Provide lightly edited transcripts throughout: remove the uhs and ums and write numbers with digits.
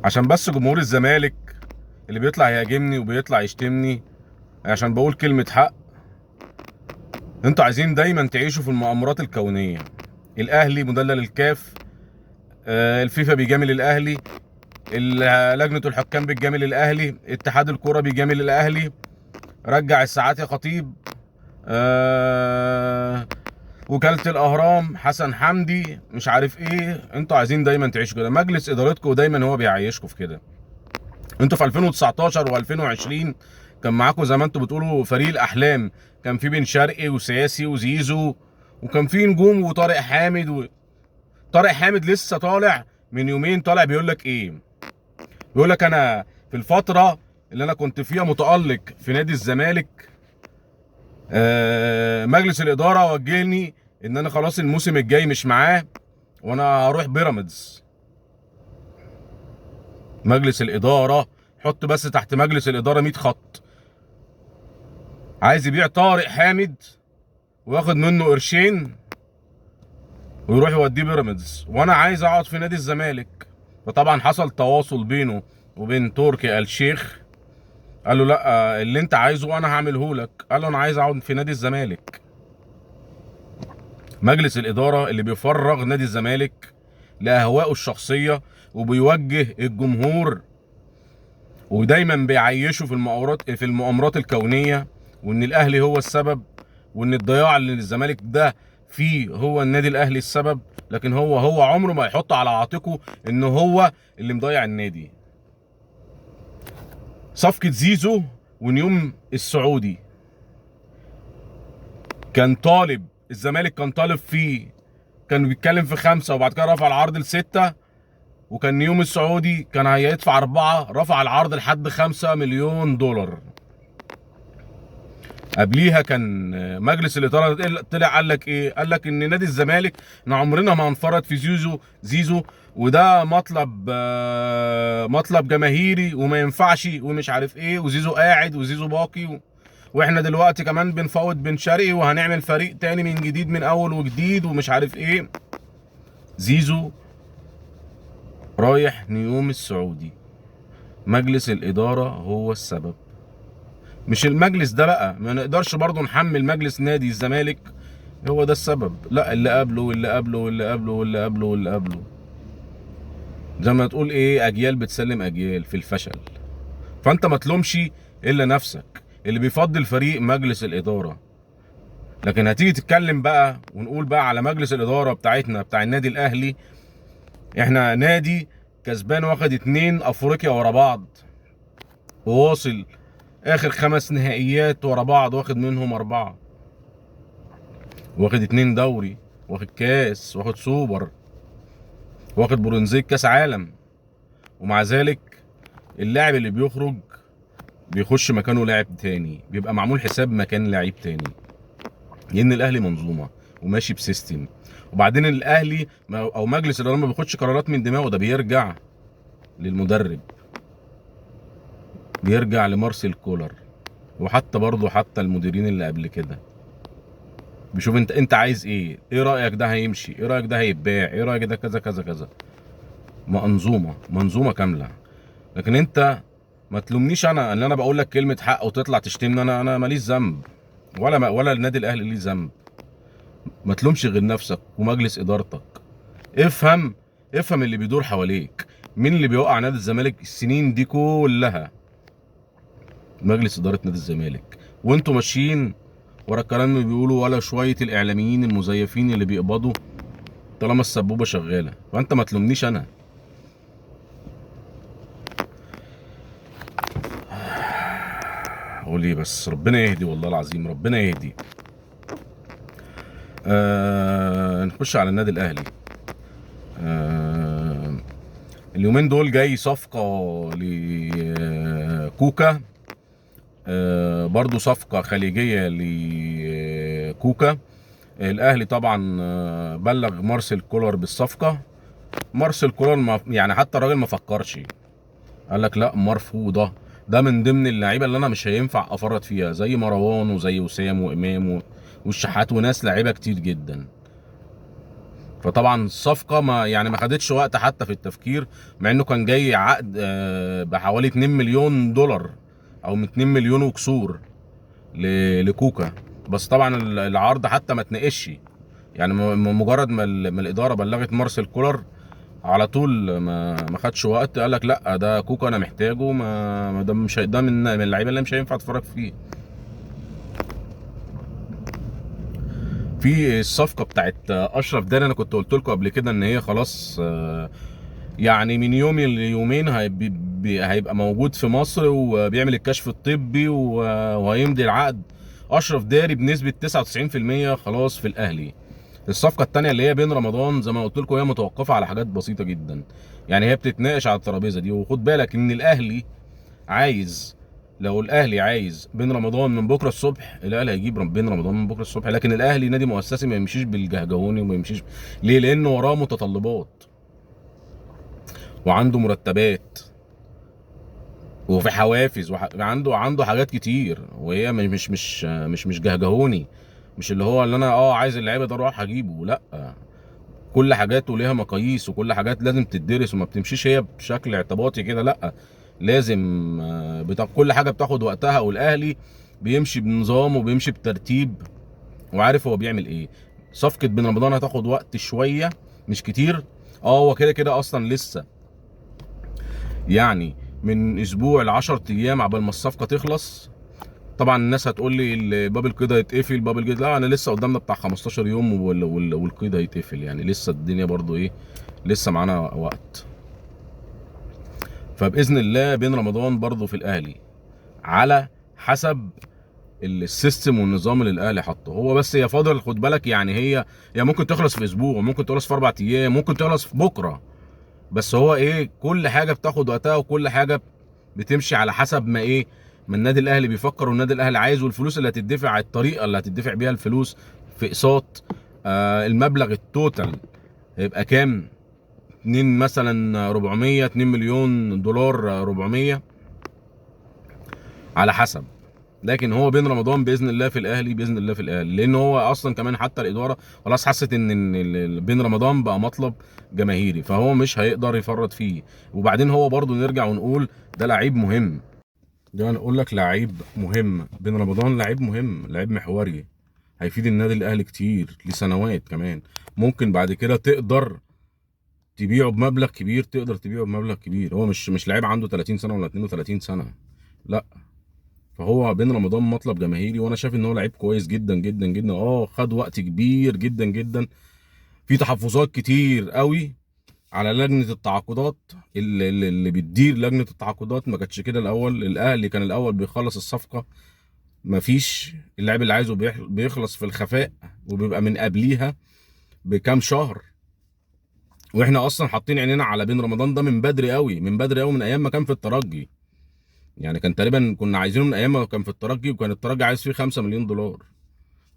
عشان بس جمهور الزمالك اللي بيطلع يهاجمني وبيطلع يشتمني عشان بقول كلمة حق، انتوا عايزين دايما تعيشوا في المؤامرات الكونية. الاهلي مدلل الكاف، الفيفا بيجامل الاهلي، لجنة الحكام بتجامل الاهلي، اتحاد الكرة بيجامل الاهلي، رجع الساعات يا خطيب، وكالة الاهرام حسن حمدي مش عارف ايه. انتوا عايزين دايما تعيشوا كده، مجلس ادارتكم دايما هو بيعيشكم في كده. انتوا في 2019 و2020 كان معاكم زي ما انتوا بتقولوا فريق الاحلام، كان في بن شرقي وسياسي وزيزو، وكان في نجوم وطارق حامد طارق حامد لسه طالع من يومين، طالع بيقول لك ايه؟ بيقول لك انا في الفتره اللي انا كنت فيها متالق في نادي الزمالك، مجلس الاداره وجهني ان انا خلاص الموسم الجاي مش معاه وانا هروح بيراميدز. مجلس الاداره، حط بس تحت مجلس الاداره 100 خط، عايز يبيع طارق حامد وياخد منه قرشين ويروح يوديه بيراميدز، وانا عايز اقعد في نادي الزمالك. فطبعا حصل تواصل بينه وبين تركي آل الشيخ، قال له لا اللي انت عايزه انا هعمله لك. قال له انا عايز اقعد في نادي الزمالك. مجلس الاداره اللي بيفرغ نادي الزمالك لاهوائه الشخصيه وبيوجه الجمهور ودايما بيعيشه في المؤامرات الكونيه، وان الاهلي هو السبب، وان الضياع اللي الزمالك ده فيه هو النادي الاهلي السبب. لكن هو عمره ما يحط على عاتقه ان هو اللي مضيع النادي. صفقة زيزو ونيوم السعودي، كان طالب الزمالك، كان طالب فيه، كان بيتكلم في 5 وبعد كده رفع العرض ل6، وكان نيوم السعودي كان هيدفع 4، رفع العرض لحد 5 مليون دولار. قبليها كان مجلس الاداره طلع قال لك ايه؟ قال لك ان نادي الزمالك ان عمرنا ما هنفرط في زيزو وده مطلب جماهيري وما ينفعش ومش عارف ايه، وزيزو قاعد وزيزو باقي واحنا دلوقتي كمان بنفاوض بن شرقي وهنعمل فريق تاني من جديد من اول وجديد ومش عارف ايه. زيزو رايح نيوم السعودي، مجلس الاداره هو السبب، مش المجلس ده. بقى ما نقدرش برضه نحمل مجلس نادي الزمالك هو ده السبب، لا اللي قبله واللي قبله واللي قبله واللي قبله واللي قبله. زي ما تقول ايه، اجيال بتسلم اجيال في الفشل. فانت ما تلومش الا نفسك، اللي بيفضل فريق مجلس الاداره. لكن هتيجي تتكلم بقى ونقول بقى على مجلس الاداره بتاعتنا بتاع النادي الاهلي، احنا نادي كسبان واخد 2 افريقيا ورا بعض، وواصل اخر 5 نهائيات ورا بعض واخد منهم 4، واخد 2 دوري، واخد كاس، واخد سوبر، واخد برونزيه كاس عالم. ومع ذلك اللاعب اللي بيخرج بيخش مكانه لاعب تاني، بيبقى معمول حساب مكان لعيب تاني، لان الاهلي منظومه وماشي بسيستم. وبعدين الاهلي او مجلس الاداره ما بياخدش قرارات من دماغه، ده بيرجع للمدرب، بيرجع لمارسيل كولر، وحتى برضه حتى المديرين اللي قبل كده بيشوف انت عايز ايه رايك ده هيمشي، ايه رايك ده هيتباع، ايه رايك ده كذا كذا كذا. منظومه كامله. لكن انت ما تلومنيش انا ان انا بقول لك كلمه حق وتطلع تشتمني، انا ماليش ذنب، ولا النادي الاهلي ليه ذنب. ما تلومش غير نفسك ومجلس ادارتك. افهم اللي بيدور حواليك. مين اللي بيوقع نادي الزمالك السنين دي كلها؟ مجلس اداره نادي الزمالك. وانتوا ماشيين ورا الكلام اللي بيقولوا، ولا شويه الاعلاميين المزيفين اللي بيقبضوا طالما السبوبه شغاله. فانت ما تلومنيش انا. اقول ايه بس؟ ربنا يهدي، والله العظيم ربنا يهدي. نخش على النادي الاهلي. اليومين دول جاي صفقه لكوكا، برضو صفقه خليجيه لكوكا. الاهلي طبعا بلغ مارسيل كولر بالصفقه. مارسيل كولر يعني حتى الراجل ما فكرش، قال لك لا مرفوضه، ده من ضمن اللعيبه اللي انا مش هينفع افرط فيها، زي مروان وزي وسام وامام والشحات وناس لعيبه كتير جدا. فطبعا الصفقه ما خدتش وقت حتى في التفكير، مع انه كان جاي عقد بحوالي 2 مليون دولار او 2 مليون وكسور لكوكا. بس طبعا العرض حتى ما اتناقش، يعني مجرد ما الاداره بلغت مارسيل كولر على طول، ما خدش وقت، قال لك لا ده كوكا انا محتاجه، ما ده مش ده من اللعيبه اللي مش هينفع اتفرج فيه. في الصفقه بتاعت اشرف داري، انا كنت قلت لكم قبل كده ان هي خلاص، يعني من يوم ليومين هيبقى موجود في مصر وبيعمل الكشف الطبي وهيمضي العقد. اشرف داري بنسبه 99% خلاص في الاهلي. الصفقه الثانيه اللي هي بين رمضان، زي ما قلت لكم هي متوقفه على حاجات بسيطه جدا، يعني هي بتتناقش على الترابيزه دي. وخد بالك ان الاهلي عايز، لو الاهلي عايز بين رمضان من بكره الصبح، الاهلي هيجيب بين رمضان من بكره الصبح. لكن الاهلي نادي مؤسسي، ما يمشيش بالجهجهوني وما يمشيش. ليه؟ لانه وراه متطلبات وعنده مرتبات وفي حوافز عنده حاجات كتير، وهي مش جهجهوني. مش اللي هو اللي انا عايز اللعيبه ده اروح اجيبه، لا. كل حاجاته ليها مقاييس، وكل حاجات لازم تدرس، وما بتمشيش هي بشكل اعتباطي كده، لا. لازم كل حاجه بتاخد وقتها، والاهلي بيمشي بنظام وبيمشي بترتيب وعارف هو بيعمل ايه. صفقه بن رمضان هتاخد وقت شويه، مش كتير. هو كده كده اصلا لسه، يعني من اسبوع ل10 ايام عبال ما الصفقه تخلص. طبعا الناس هتقول لي باب القيد هيتقفل، باب القيد، لا، انا لسه قدامنا بتاع 15 يوم والقيد هيتقفل، يعني لسه الدنيا برضو ايه، لسه معانا وقت. فباذن الله بين رمضان برضو في الاهلي، على حسب السيستم والنظام اللي الاهلي حاطه هو. بس هي فاضل، خد بالك، يعني هي ممكن تخلص في اسبوع، ممكن تخلص في 4 ايام، ممكن تخلص في بكره. بس هو ايه، كل حاجه بتاخد وقتها، وكل حاجه بتمشي على حسب ما ايه، ما النادي الاهلي بيفكر والنادي الاهلي عايز، والفلوس اللي هتدفع، الطريقه اللي هتدفع بيها الفلوس في اقساط. المبلغ التوتال هيبقى كام؟ 2 مثلا 400، 2 مليون دولار، 400 على حسب. لكن هو بين رمضان باذن الله في الاهلي، باذن الله في الاهلي، لان هو اصلا كمان حتى الاداره خلاص حست ان بين رمضان بقى مطلب جماهيري، فهو مش هيقدر يفرط فيه. وبعدين هو برضو نرجع ونقول ده لعيب مهم، ده نقول لك لعيب مهم. بين رمضان لعيب مهم، لعيب محوري، هيفيد النادي الاهلي كتير لسنوات كمان. ممكن بعد كده تقدر تبيعه بمبلغ كبير، تقدر تبيعه بمبلغ كبير. هو مش لعيب عنده 30 سنه ولا 32 سنه، لا. فهو بين رمضان مطلب جماهيري، وانا شايف ان هو لعيب كويس جدا جدا جدا. خد وقت كبير جدا جدا، في تحفظات كتير قوي على لجنه التعاقدات. اللي بتدير لجنه التعاقدات ما كانتش كده الاول. الاهلي كان الاول بيخلص الصفقه، مفيش، اللاعب اللي عايزه بيخلص في الخفاء، وبيبقى من قبليها بكام شهر. واحنا اصلا حاطين عينينا على بين رمضان ده من بدري قوي، من بدري قوي، من ايام ما كان في الترجي. يعني كان تقريبا كنا عايزينه من ايام ما كان في الترجي، وكان الترجي عايز فيه 5 مليون دولار.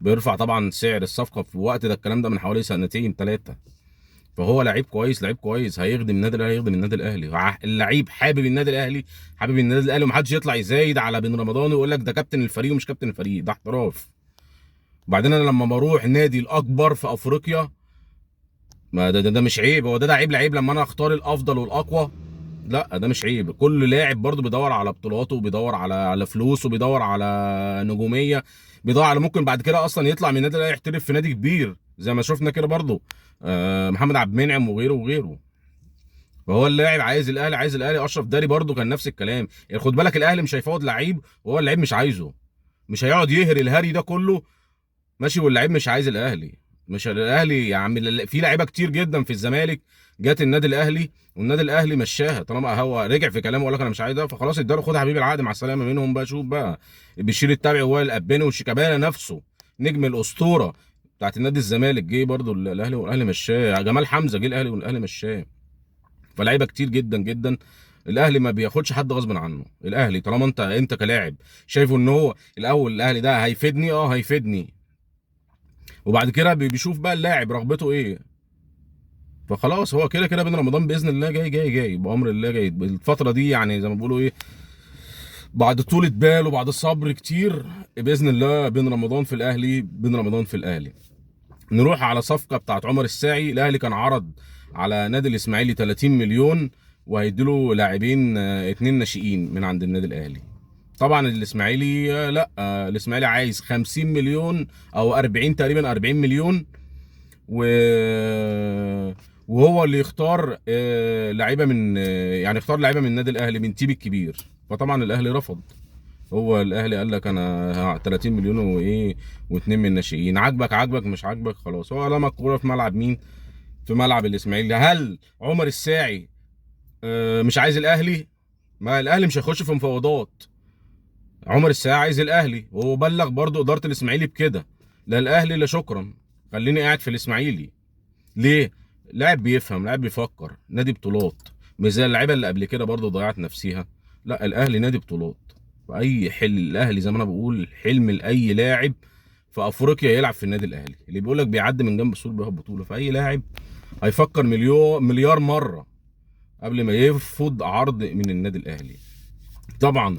بيرفع طبعا سعر الصفقه في وقت ده، الكلام ده من حوالي سنتين 3. فهو لعيب كويس، لعيب كويس، هيخدم النادي الاهلي، هيخدم النادي الاهلي. اللعيب حابب النادي الاهلي، حابب النادي الاهلي، ومحدش يطلع يزايد على بن رمضان ويقول لك ده كابتن الفريق ومش كابتن الفريق، ده احتراف. وبعدين انا لما بروح نادي الاكبر في افريقيا، ما ده مش عيب. هو ده عيب لعيب لما انا اختار الافضل والاقوى؟ لا، ده مش عيب. كل لاعب برضه بيدور على بطولاته، وبيدور على فلوس، وبيدور على نجوميه، بيدور على ممكن بعد كده اصلا يطلع من النادي الاهلي يحترف في نادي كبير، زي ما شفنا كده برضه محمد عبد المنعم وغيره وغيره. فهو اللاعب عايز الاهلي، عايز الاهلي. اشرف داري برضه كان نفس الكلام. يعني خد بالك الاهلي مش هيفاوض لعيب وهو اللعيب مش عايزه، مش هيقعد يهري الهري ده كله ماشي واللعيب مش عايز الاهلي. مش الاهلي يا عم، في لعيبه كتير جدا في الزمالك جت النادي الاهلي، والنادي الاهلي مشاها. طالما هو رجع في كلامه وقال لك انا مش عايزها، فخلاص اداله، خد يا حبيبي العقد مع السلامه منهم بقى. شوف بقى بشير التابعي ووائل الاباني وشيكابالا نفسه، نجم الاسطوره بتاعت النادي الزمالك، جه برضه الاهلي والاهلي مشاه. جمال حمزه جه الاهلي والاهلي مشاه. فلعيبه كتير جدا جدا. الاهلي ما بياخدش حد غصب عنه. الاهلي طالما انت كلاعب شايفه ان هو الاول الاهلي ده هيفيدني، هيفيدني، وبعد كده بيشوف بقى اللاعب رغبته ايه. فخلاص هو كده كده بين رمضان باذن الله جاي بامر الله، جاي الفتره دي، يعني زي ما بيقولوا ايه، بعد طولة بال وبعد صبر كتير باذن الله بين رمضان في الاهلي، بين رمضان في الاهلي. نروح على صفقه بتاعت عمر الساعي. الاهلي كان عرض على نادي الاسماعيلي 30 مليون وهيديله لاعبين اتنين ناشئين من عند النادي الاهلي. طبعا الاسماعيلي لا، الاسماعيلي عايز 50 مليون او 40 تقريبا 40 مليون، و وهو اللي يختار لعيبه من يعني اختار لعيبه من النادي الاهلي من تيم الكبير. فطبعا الاهلي رفض. هو الاهلي قال لك انا 30 مليون وايه واتنين من الناشئين، عاجبك عاجبك مش عاجبك خلاص. هو لما الكوره في ملعب مين؟ في ملعب الاسماعيلي. هل عمر الساعي مش عايز الاهلي؟ ما الاهلي مش هيخش في مفاوضات. عمر الساعي عايز الاهلي، وهو بلغ برضو اداره الاسماعيلي بكده. لا الاهلي لا شكرا، خليني قاعد في الاسماعيلي. ليه؟ لاعب بيفهم، لاعب بيفكر، نادي بطولات، مش زي اللعيبه اللي قبل كده برضو ضيعت نفسيها. لا الاهلي نادي بطولات، واي حل الاهلي زي ما انا بقول حلم لاي لاعب في افريقيا يلعب في النادي الاهلي. اللي بيقول لك بيعدي من جنب السور بياخد بطوله، فاي لاعب هيفكر مليار مره قبل ما يرفض عرض من النادي الاهلي. طبعا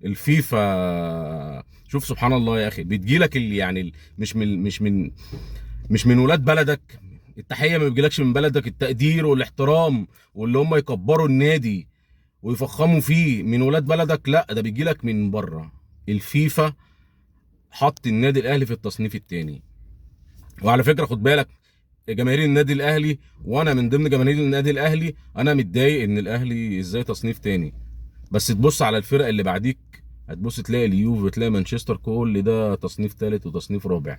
الفيفا شوف سبحان الله يا اخي، بتجيلك اللي يعني مش من ولاد بلدك. التحيه ما بتجيلكش من بلدك، التقدير والاحترام واللي هم يكبروا النادي ويفخموا فيه من ولاد بلدك، لا ده بيجيلك من بره. الفيفا حط النادي الاهلي في التصنيف الثاني. وعلى فكره خد بالك، جماهير النادي الاهلي وانا من ضمن جماهير النادي الاهلي، انا متضايق ان الاهلي ازاي تصنيف تاني. بس تبص على الفرق اللي بعديك، هتبص تلاقي اليوفي وتلاقي مانشستر كل ده تصنيف ثالث وتصنيف رابع.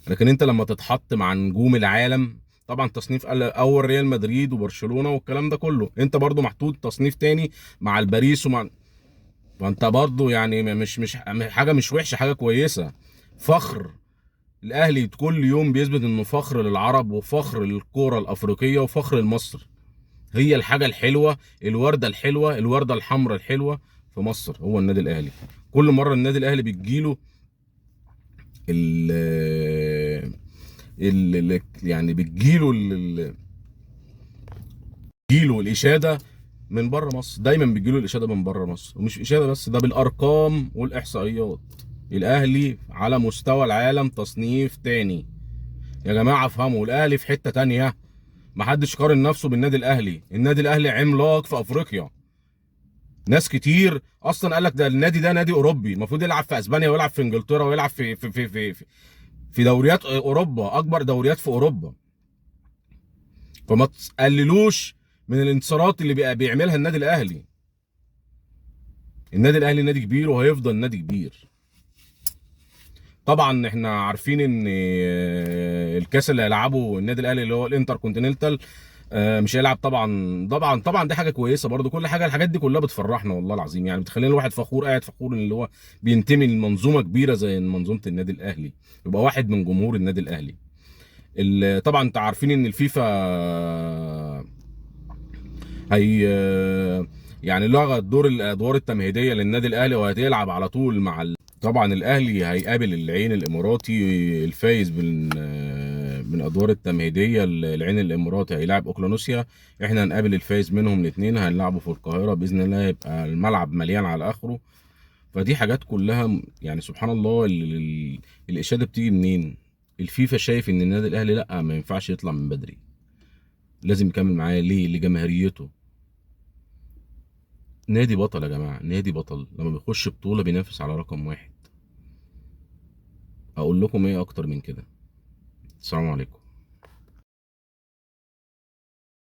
لكن انت لما تتحط مع نجوم العالم، طبعا تصنيف اول ريال مدريد وبرشلونه والكلام ده كله، انت برضو محطوط تصنيف تاني مع الباريس فانت برضو يعني مش حاجه مش وحشه، حاجه كويسه. فخر. الاهلي كل يوم بيثبت انه فخر للعرب وفخر للكوره الافريقيه وفخر لمصر. هي الحاجه الحلوه، الورده الحلوه، الورده الحمراء الحلوه في مصر هو النادي الاهلي. كل مره النادي الاهلي بتجيله ال يعني بتجيله الاشاده من بره مصر. دايما بتجيله الاشاده من بره مصر، ومش اشاده بس، ده بالارقام والاحصائيات. الاهلي على مستوى العالم تصنيف تاني. يا جماعه افهموا، الاهلي في حته تانيه. محدش قارن نفسه بالنادي الاهلي. النادي الاهلي عملاق في افريقيا. ناس كتير اصلا قال لك ده النادي ده نادي اوروبي، المفروض يلعب في اسبانيا ويلعب في انجلترا ويلعب في دوريات اوروبا، اكبر دوريات في اوروبا. فما تقللوش من الانتصارات اللي بيعملها النادي الاهلي. النادي الاهلي نادي كبير وهيفضل نادي كبير. طبعا احنا عارفين ان الكاس اللي هيلعبه النادي الاهلي اللي هو الانتر كونتيننتال مش هيلعب طبعا. طبعا دي حاجه كويسه برضو. كل حاجه الحاجات دي كلها بتفرحنا والله العظيم، يعني بتخلينا الواحد فخور، قاعد فخور ان اللي هو بينتمي لمنظومه كبيره زي منظومه النادي الاهلي، يبقى واحد من جمهور النادي الاهلي. طبعا انتوا عارفين ان الفيفا هي يعني لغى الادوار التمهيديه للنادي الاهلي، وهتلعب على طول مع طبعا الاهلي هيقابل العين الاماراتي الفايز من ادوار التمهيديه. العين الاماراتي هيلاعب اوكلانوسيا، احنا هنقابل الفايز منهم الاثنين، هنلعبوا في القاهره باذن الله، يبقى الملعب مليان على اخره. فدي حاجات كلها يعني سبحان الله. الاشاده بتيجي منين؟ الفيفا شايف ان النادي الاهلي لا ما ينفعش يطلع من بدري، لازم يكمل معايا. ليه؟ لجماهيريته. نادي بطل يا جماعه، نادي بطل لما بيخش بطوله بينافس على رقم واحد. اقول لكم ايه اكتر من كده؟ السلام عليكم.